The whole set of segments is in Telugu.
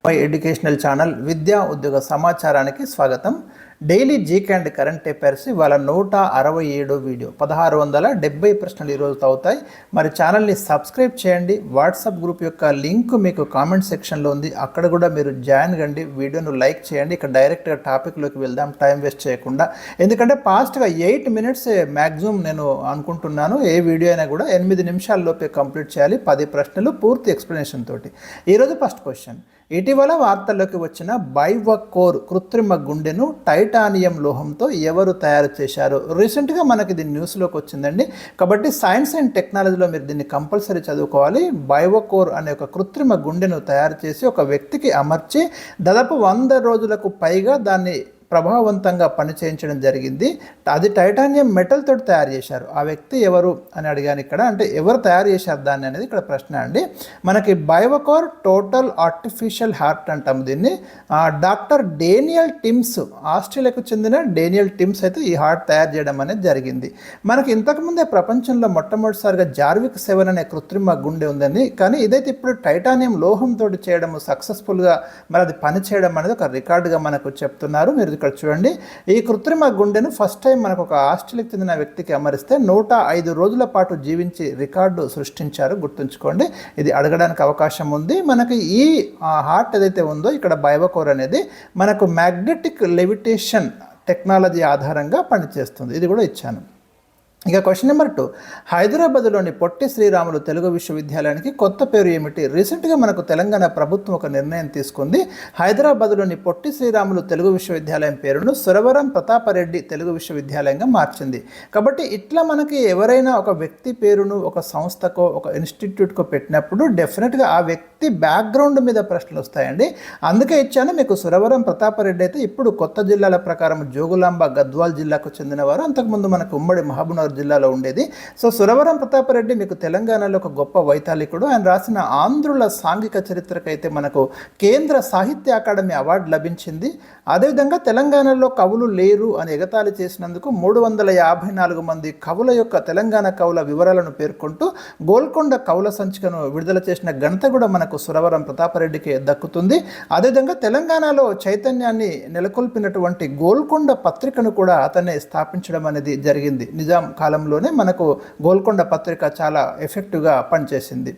మై ఎడ్యుకేషనల్ ఛానల్ విద్యా ఉద్యోగ సమాచారానికి స్వాగతం. Daily GK and current affairs వాళ్ళ 167 వీడియో 1670 ప్రశ్నలు ఈరోజు అవుతాయి. మరి ఛానల్ని సబ్స్క్రైబ్ చేయండి. వాట్సాప్ గ్రూప్ యొక్క లింక్ మీకు కామెంట్ సెక్షన్లో ఉంది, అక్కడ కూడా మీరు జాయిన్ కండి. వీడియోను లైక్ చేయండి. ఇక డైరెక్ట్గా టాపిక్లోకి వెళ్దాం టైం వేస్ట్ చేయకుండా. ఎందుకంటే ఫాస్ట్గా 8 మినిట్స్ మ్యాక్సిమం నేను అనుకుంటున్నాను. ఏ వీడియో అయినా కూడా 8 నిమిషాల్లోపే కంప్లీట్ చేయాలి. 10 ప్రశ్నలు పూర్తి ఎక్స్ప్లెనేషన్ తోటి. ఈరోజు ఫస్ట్ క్వశ్చన్, ఇటీవల వార్తల్లోకి వచ్చిన బైవకోర్ కృత్రిమ గుండెను టైటానియం లోహంతో ఎవరు తయారు చేశారు? రీసెంట్గా మనకి ఇది న్యూస్లోకి వచ్చిందండి. కాబట్టి సైన్స్ అండ్ టెక్నాలజీలో మీరు దీన్ని కంపల్సరీ చదువుకోవాలి. బైవకోర్ అనే ఒక కృత్రిమ గుండెను తయారు చేసి ఒక వ్యక్తికి అమర్చి దాదాపు 100 రోజులకు పైగా దాన్ని ప్రభావవంతంగా పనిచేయించడం జరిగింది. అది టైటానియం మెటల్ తోటి తయారు చేశారు. ఆ వ్యక్తి ఎవరు అని అడిగాను ఇక్కడ. అంటే ఎవరు తయారు చేశారు దాన్ని అనేది ఇక్కడ ప్రశ్న అండి. మనకి బైవకోర్ టోటల్ ఆర్టిఫిషియల్ హార్ట్ అంటాము దీన్ని. డాక్టర్ డేనియల్ టిమ్స్, ఆస్ట్రేలియాకు చెందిన డేనియల్ టిమ్స్ అయితే ఈ హార్ట్ తయారు చేయడం అనేది జరిగింది. మనకి ఇంతకుముందే ప్రపంచంలో మొట్టమొదటిసారిగా జార్విక్ 7 అనే కృత్రిమ గుండె ఉందని, కానీ ఇదైతే ఇప్పుడు టైటానియం లోహంతో చేయడం సక్సెస్ఫుల్గా మరి అది పనిచేయడం అనేది ఒక రికార్డుగా మనకు చెప్తున్నారు. మీరు ఇక్కడ చూడండి, ఈ కృత్రిమ గుండెను ఫస్ట్ టైం మనకు ఒక ఆస్ట్రేలియాకి చెందిన వ్యక్తికి అమరిస్తే 105 రోజుల పాటు జీవించి రికార్డు సృష్టించారు. గుర్తుంచుకోండి, ఇది అడగడానికి అవకాశం ఉంది. మనకి ఈ హార్ట్ ఏదైతే ఉందో ఇక్కడ బైవకోర్ అనేది మనకు మ్యాగ్నెటిక్ లెవిటేషన్ టెక్నాలజీ ఆధారంగా పనిచేస్తుంది. ఇది కూడా ఇచ్చాను. ఇక క్వశ్చన్ నెంబర్ 2, హైదరాబాద్లోని పొట్టి శ్రీరాములు తెలుగు విశ్వవిద్యాలయానికి కొత్త పేరు ఏమిటి? రీసెంట్గా మనకు తెలంగాణ ప్రభుత్వం ఒక నిర్ణయం తీసుకుంది. హైదరాబాద్లోని పొట్టి శ్రీరాములు తెలుగు విశ్వవిద్యాలయం పేరును సురవరం ప్రతాపరెడ్డి తెలుగు విశ్వవిద్యాలయంగా మార్చింది. కాబట్టి ఇట్లా మనకి ఎవరైనా ఒక వ్యక్తి పేరును ఒక సంస్థకో ఒక ఇన్స్టిట్యూట్కో పెట్టినప్పుడు డెఫినెట్గా ఆ వ్యక్తి బ్యాక్గ్రౌండ్ మీద ప్రశ్నలు వస్తాయండి. అందుకే ఇచ్చాను మీకు. సురవరం ప్రతాపరెడ్డి అయితే ఇప్పుడు కొత్త జిల్లాల ప్రకారం జోగులాంబ గద్వాల్ జిల్లాకు చెందినవారు. అంతకుముందు మనకు ఉమ్మడి మహబూబ్నగర్ జిల్లాలో ఉండేది. సో సురవరం ప్రతాపరెడ్డి మీకు తెలంగాణలో ఒక గొప్ప వైతాళికుడు. ఆయన రాసిన ఆంధ్రుల సాంఘిక చరిత్రకైతే మనకు కేంద్ర సాహిత్య అకాడమీ అవార్డు లభించింది. అదేవిధంగా తెలంగాణలో కవులు లేరు అని ఎగతాళి చేసినందుకు 354 మంది కవుల యొక్క తెలంగాణ కవుల వివరాలను పేర్కొంటూ గోల్కొండ కవుల సంచికను విడుదల చేసిన ఘనత కూడా మనకు సురవరం ప్రతాపరెడ్డికి దక్కుతుంది. అదేవిధంగా తెలంగాణలో చైతన్యాన్ని నెలకొల్పినటువంటి గోల్కొండ పత్రికను కూడా అతనే స్థాపించడం అనేది జరిగింది. నిజాం కాలంలోనే మనకు గోల్కొండ పత్రిక చాలా ఎఫెక్టివ్గా పనిచేసింది.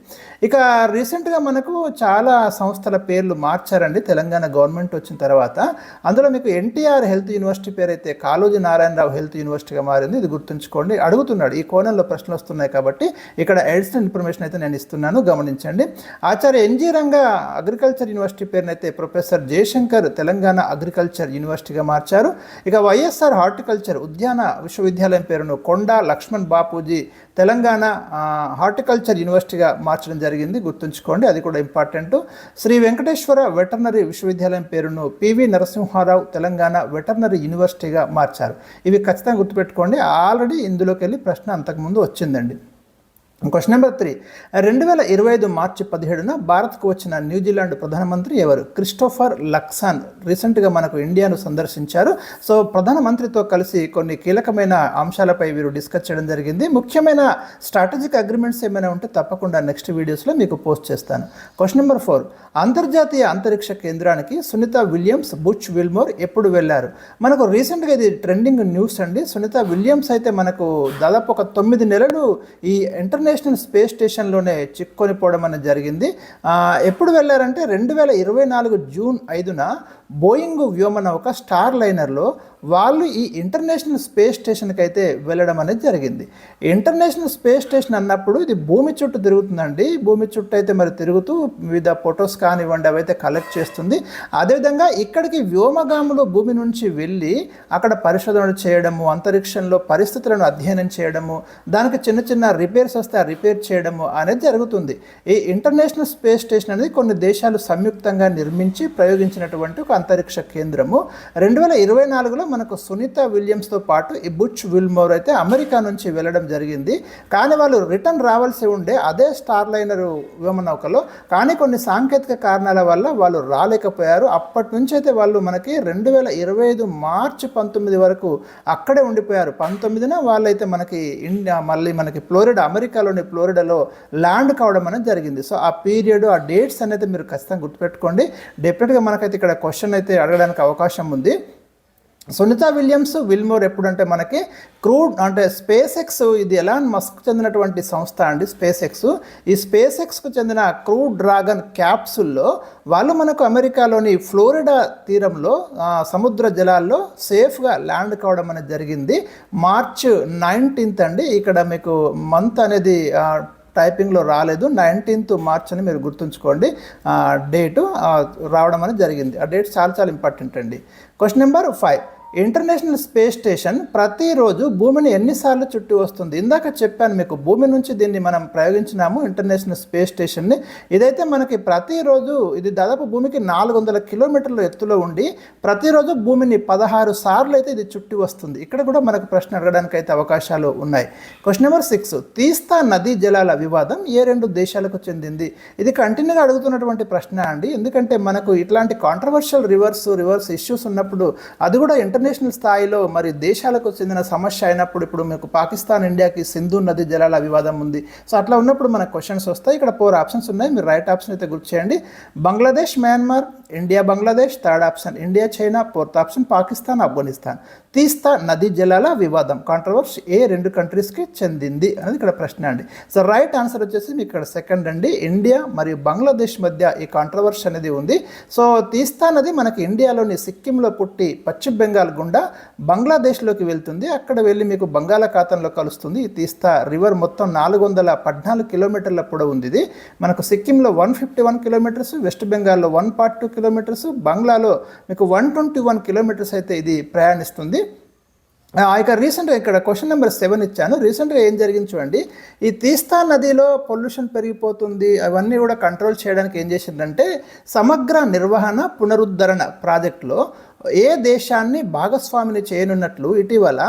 ఇక రీసెంట్గా మనకు చాలా సంస్థల పేర్లు మార్చారండి తెలంగాణ గవర్నమెంట్ వచ్చిన తర్వాత. అందులో మీకు ఎన్టీఆర్ హెల్త్ యూనివర్సిటీ పేరు అయితే కాళోజీ నారాయణరావు హెల్త్ యూనివర్సిటీగా మారింది. ఇది గుర్తుంచుకోండి. అడుగుతున్నాడు, ఈ కోణంలో ప్రశ్నలు వస్తున్నాయి కాబట్టి ఇక్కడ అడిషనల్ ఇన్ఫర్మేషన్ అయితే నేను ఇస్తున్నాను, గమనించండి. ఆచార్య ఎన్జీ రంగా అగ్రికల్చర్ యూనివర్సిటీ పేరునైతే ప్రొఫెసర్ జయశంకర్ తెలంగాణ అగ్రికల్చర్ యూనివర్సిటీగా మార్చారు. ఇక వైఎస్ఆర్ హార్టికల్చర్ ఉద్యాన విశ్వవిద్యాలయం పేరును కొండా లక్ష్మణ్ బాపూజీ తెలంగాణ హార్టికల్చర్ యూనివర్సిటీగా మార్చడం జరిగింది. గుర్తుంచుకోండి, అది కూడా ఇంపార్టెంట్. శ్రీ వెంకటేశ్వర వెటర్నరీ విశ్వవిద్యాలయం పేరును పివి నరసింహారావు తెలంగాణ వెటర్నరీ యూనివర్సిటీగా మార్చారు. ఇవి ఖచ్చితంగా గుర్తుపెట్టుకోండి. ఆల్రెడీ ఇందులోకి వెళ్ళి ప్రశ్న అంతకుముందు వచ్చిందండి. క్వశ్చన్ నెంబర్ 3, 2025 మార్చి 17న భారత్కు వచ్చిన న్యూజిలాండ్ ప్రధానమంత్రి ఎవరు? క్రిస్టోఫర్ లక్సన్ రీసెంట్గా మనకు ఇండియాను సందర్శించారు. సో ప్రధానమంత్రితో కలిసి కొన్ని కీలకమైన అంశాలపై వీరు డిస్కస్ చేయడం జరిగింది. ముఖ్యమైన స్ట్రాటజిక్ అగ్రిమెంట్స్ ఏమైనా ఉంటే తప్పకుండా నెక్స్ట్ వీడియోస్లో మీకు పోస్ట్ చేస్తాను. క్వశ్చన్ నెంబర్ 4, అంతర్జాతీయ అంతరిక్ష కేంద్రానికి సునీత విలియమ్స్ బుచ్ విల్మోర్ ఎప్పుడు వెళ్ళారు? మనకు రీసెంట్గా ఇది ట్రెండింగ్ న్యూస్ అండి. సునీత విలియమ్స్ అయితే మనకు దాదాపు ఒక 9 నెలలు ఈ ఇంటర్నేషనల్ స్పేస్ స్టేషన్లోనే చిక్కుకొని పోవడం అనేది జరిగింది. ఎప్పుడు వెళ్ళారంటే 2024 జూన్ 5న బోయింగ్ వ్యోమనౌక స్టార్ లైనర్లో వాళ్ళు ఈ ఇంటర్నేషనల్ స్పేస్ స్టేషన్కి అయితే వెళ్ళడం అనేది జరిగింది. ఇంటర్నేషనల్ స్పేస్ స్టేషన్ అన్నప్పుడు ఇది భూమి చుట్టూ తిరుగుతుందండి. భూమి చుట్టూ అయితే మరి తిరుగుతూ వివిధ ఫొటోస్ కానివ్వండి అవైతే కలెక్ట్ చేస్తుంది. అదేవిధంగా ఇక్కడికి వ్యోమగాములు భూమి నుంచి వెళ్ళి అక్కడ పరిశోధనలు చేయడము, అంతరిక్షంలో పరిస్థితులను అధ్యయనం చేయడము, దానికి చిన్న చిన్న రిపేర్స్ వస్తే ఆ రిపేర్ చేయడము అనేది జరుగుతుంది. ఈ ఇంటర్నేషనల్ స్పేస్ స్టేషన్ అనేది కొన్ని దేశాలు సంయుక్తంగా నిర్మించి ప్రయోగించినటువంటి ఒక అంతరిక్ష కేంద్రము. 2024లో మనకు సునీత విలియమ్స్తో పాటు ఈ బుచ్ విల్మోర్ అయితే అమెరికా నుంచి వెళ్ళడం జరిగింది. కానీ వాళ్ళు రిటర్న్ రావాల్సి ఉండే అదే స్టార్ లైనర్ వ్యోమనౌకలో, కానీ కొన్ని సాంకేతిక కారణాల వల్ల వాళ్ళు రాలేకపోయారు. అప్పటి నుంచి అయితే వాళ్ళు మనకి 2025 మార్చి 19 వరకు అక్కడే ఉండిపోయారు. 19న వాళ్ళైతే మనకి మళ్ళీ మనకి ఫ్లోరిడా అమెరికాలో అమెరికాలోని ఫ్లోరిడాలో ల్యాండ్ కావడం అనేది జరిగింది. సో ఆ పీరియడ్, ఆ డేట్స్ అనేది మీరు ఖచ్చితంగా గుర్తుపెట్టుకోండి. డెఫినెట్గా మనకైతే ఇక్కడ క్వశ్చన్ అయితే అడగడానికి అవకాశం ఉంది. సునీత విలియమ్స్ విల్మోర్ ఎప్పుడంటే మనకి క్రూడ్ అంటే స్పేస్ ఎక్స్, ఇది ఎలాన్ మస్క్ చెందినటువంటి సంస్థ అండి స్పేస్ ఎక్స్. ఈ స్పేస్ ఎక్స్కు చెందిన క్రూడ్ డ్రాగన్ క్యాప్సుల్లో వాళ్ళు మనకు అమెరికాలోని ఫ్లోరిడా తీరంలో సముద్ర జలాల్లో సేఫ్గా ల్యాండ్ కావడం అనేది జరిగింది. మార్చ్ 19th అండి. ఇక్కడ మీకు మంత్ అనేది టైపింగ్లో రాలేదు, 19th మార్చ్ అని మీరు గుర్తుంచుకోండి. డేటు రావడం అనేది జరిగింది. ఆ డేట్ చాలా చాలా ఇంపార్టెంట్ అండి. Question number 5. International space station ప్రతిరోజు భూమిని ఎన్నిసార్లు చుట్టి వస్తుంది? ఇందాక చెప్పాను మీకు, భూమి నుంచి దీన్ని మనం ప్రయోగించినాము ఇంటర్నేషనల్ స్పేస్ స్టేషన్ని. ఇదైతే మనకి ప్రతిరోజు, ఇది దాదాపు భూమికి 400 కిలోమీటర్ల ఎత్తులో ఉండి ప్రతిరోజు భూమిని 16 సార్లు అయితే ఇది చుట్టి వస్తుంది. ఇక్కడ కూడా మనకు ప్రశ్న అడగడానికి అయితే అవకాశాలు ఉన్నాయి. Question number 6. తీస్తా నదీ జలాల వివాదం ఏ 2 దేశాలకు చెందింది? ఇది కంటిన్యూగా అడుగుతున్నటువంటి ప్రశ్న అండి. ఎందుకంటే మనకు ఇట్లాంటి కాంట్రవర్షియల్ రివర్స్ ఇష్యూస్ ఉన్నప్పుడు అది కూడా ఇంటర్నేషనల్ స్థాయిలో మరి దేశాలకు చెందిన సమస్య అయినప్పుడు, ఇప్పుడు మీకు పాకిస్తాన్ ఇండియాకి సింధు నది జలాల వివాదం ఉంది. సో అట్లా ఉన్నప్పుడు మనకు క్వశ్చన్స్ వస్తాయి. ఇక్కడ 4 ఆప్షన్స్ ఉన్నాయి, మీరు రైట్ ఆప్షన్ అయితే గుర్తు చేయండి. Bangladesh Myanmar, India Bangladesh, third option India China, fourth option Pakistan Afghanistan. తీస్తా నదీ జలాల వివాదం కాంట్రవర్సీ ఏ 2 కంట్రీస్కి చెందింది అనేది ఇక్కడ ప్రశ్న అండి. సో రైట్ ఆన్సర్ వచ్చేసి మీకు ఇక్కడ సెకండ్ అండి, ఇండియా మరియు బంగ్లాదేశ్ మధ్య ఈ కాంట్రవర్సీ అనేది ఉంది. సో తీస్తా నది మనకి ఇండియాలోని సిక్కింలో పుట్టి పశ్చిమ బెంగాల్ గుండా బంగ్లాదేశ్లోకి వెళ్తుంది. అక్కడ వెళ్ళి మీకు బంగాళాఖాతంలో కలుస్తుంది. ఈ తీస్తా రివర్ మొత్తం 414 కిలోమీటర్ల పొడవు ఉంది. ఇది మనకు సిక్కింలో 151 కిలోమీటర్స్, వెస్ట్ బెంగాల్లో 142 కిలోమీటర్స్, బంగ్లాలో మీకు 121 కిలోమీటర్స్ అయితే ఇది ప్రయాణిస్తుంది. ఇక రీసెంట్గా ఇక్కడ క్వశ్చన్ నెంబర్ 7 ఇచ్చాను. రీసెంట్గా ఏం జరిగింది చూడండి. ఈ తీస్తా నదిలో పొల్యూషన్ పెరిగిపోతుంది, అవన్నీ కూడా కంట్రోల్ చేయడానికి ఏం చేసిందంటే సమగ్ర నిర్వహణ పునరుద్ధరణ ప్రాజెక్టులో ఏ దేశాన్ని భాగస్వామిని చేయనున్నట్లు ఇటీవల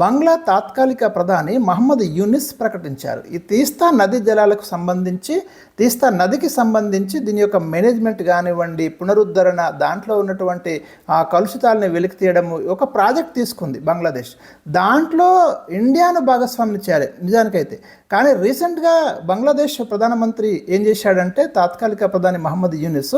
బంగ్లా తాత్కాలిక ప్రధాని మహమ్మద్ యూనిస్ ప్రకటించారు. ఈ తీస్తా నది జలాలకు సంబంధించి, తీస్తా నదికి సంబంధించి దీని యొక్క మేనేజ్మెంట్ కానివ్వండి, పునరుద్ధరణ, దాంట్లో ఉన్నటువంటి కలుషితాలని వెలికి తీయడము ఒక ప్రాజెక్ట్ తీసుకుంది బంగ్లాదేశ్. దాంట్లో ఇండియాను భాగస్వామిని చేయాలి నిజానికైతే. కానీ రీసెంట్గా బంగ్లాదేశ్ ప్రధానమంత్రి ఏం చేశాడంటే, తాత్కాలిక ప్రధాని మహమ్మద్ యూనిస్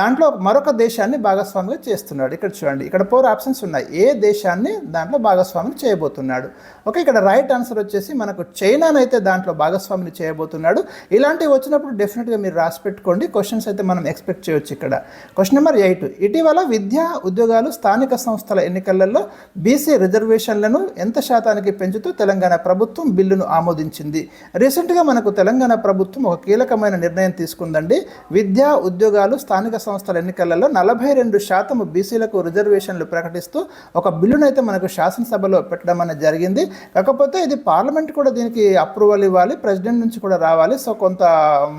దాంట్లో మరొక దేశాన్ని భాగస్వామిగా చేస్తున్నాడు. ఇక్కడ చూడండి, ఇక్కడ 4 ఆప్షన్స్ ఉన్నాయి. ఏ దేశాన్ని దాంట్లో భాగస్వామిని చేయబోతున్నాడు? ఓకే, ఇక్కడ రైట్ ఆన్సర్ వచ్చేసి మనకు చైనానైతే దాంట్లో భాగస్వామిని చేయబోతున్నాడు. ఇలాంటివి వచ్చినప్పుడు డెఫినెట్గా మీరు రాసి పెట్టుకోండి. క్వశ్చన్స్ అయితే మనం ఎక్స్పెక్ట్ చేయొచ్చు. ఇక్కడ క్వశ్చన్ నెంబర్ 8. ఇటీవల విద్యా ఉద్యోగాలు స్థానిక సంస్థల ఎన్నికలలో బీసీ రిజర్వేషన్లను ఎంత శాతానికి పెంచుతూ తెలంగాణ ప్రభుత్వం బిల్లును ఆమోదించింది? రీసెంట్గా మనకు తెలంగాణ ప్రభుత్వం ఒక కీలకమైన నిర్ణయం తీసుకుందండి. విద్యా ఉద్యోగాలు స్థానిక సంస్థల ఎన్నికలలో 42% బీసీలకు రిజర్వేషన్లు ప్రకటిస్తూ ఒక బిల్లునైతే మనకు శాసనసభలో పెట్టడం అనేది జరిగింది. కాకపోతే ఇది పార్లమెంట్ కూడా దీనికి అప్రూవల్ ఇవ్వాలి, ప్రెసిడెంట్ నుంచి కూడా రావాలి. సో కొంత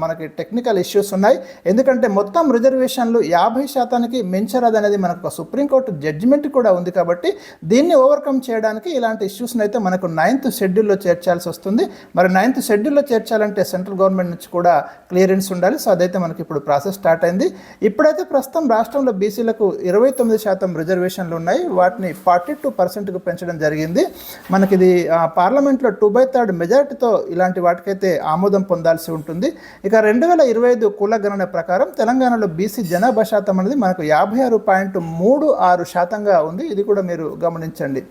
మనకి టెక్నికల్ ఇష్యూస్ ఉన్నాయి. ఎందుకంటే మొత్తం రిజర్వేషన్లు 50% మించరాదనేది మనకు సుప్రీంకోర్టు జడ్జిమెంట్ కూడా ఉంది. కాబట్టి దీన్ని ఓవర్కమ్ చేయడానికి ఇలాంటి ఇష్యూస్ని అయితే మనకు 9th షెడ్యూల్లో చేర్చాల్సి వస్తుంది. మరి 9th షెడ్యూల్లో చేర్చాలంటే సెంట్రల్ గవర్నమెంట్ నుంచి కూడా క్లియరెన్స్ ఉండాలి. సో అదైతే మనకి ఇప్పుడు ప్రాసెస్ స్టార్ట్ అయింది. ఇప్పుడైతే ప్రస్తుతం రాష్ట్రంలో బీసీలకు 29% రిజర్వేషన్లు ఉన్నాయి. వాటిని 42%కు పెంచడం జరిగింది. మనకి ఇది పార్లమెంట్లో 2/3 మెజారిటీతో ఇలాంటి వాటికైతే ఆమోదం పొందాల్సి ఉంటుంది. ఇక 2025 కుల గణన ప్రకారం తెలంగాణలో బీసీ జనాభా శాతం అనేది మనకు 56.36% ఉంది. ఇది కూడా మీరు గమనించండి.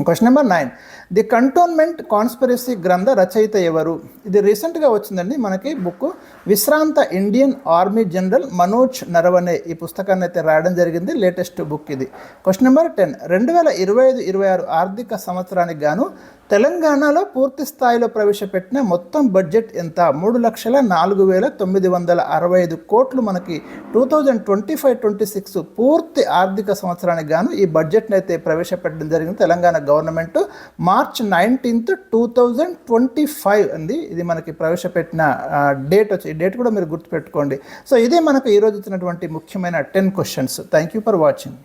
Question number 9. The cantonment conspiracy గ్రంథ రచయిత ఎవరు? ఇది రీసెంట్గా వచ్చిందండి మనకి బుక్. విశ్రాంత Indian army general Manoj Naravane ఈ పుస్తకాన్ని అయితే రాయడం జరిగింది. లేటెస్ట్ బుక్ ఇది. Question number 10. 2025-26 ఆర్థిక సంవత్సరానికి గాను తెలంగాణలో పూర్తి స్థాయిలో ప్రవేశపెట్టిన మొత్తం బడ్జెట్ ఎంత? 3,04,965 కోట్లు మనకి 2025-26 పూర్తి ఆర్థిక సంవత్సరానికి గాను ఈ బడ్జెట్ని అయితే ప్రవేశపెట్టడం జరిగింది తెలంగాణ గవర్నమెంట్. మార్చ్ 19th 2025 అండి ఇది మనకి ప్రవేశపెట్టిన డేట్ వచ్చి. ఈ డేట్ కూడా మీరు గుర్తుపెట్టుకోండి. సో ఇదే మనకు ఈరోజు ఇచ్చినటువంటి ముఖ్యమైన 10 questions. Thank you for watching.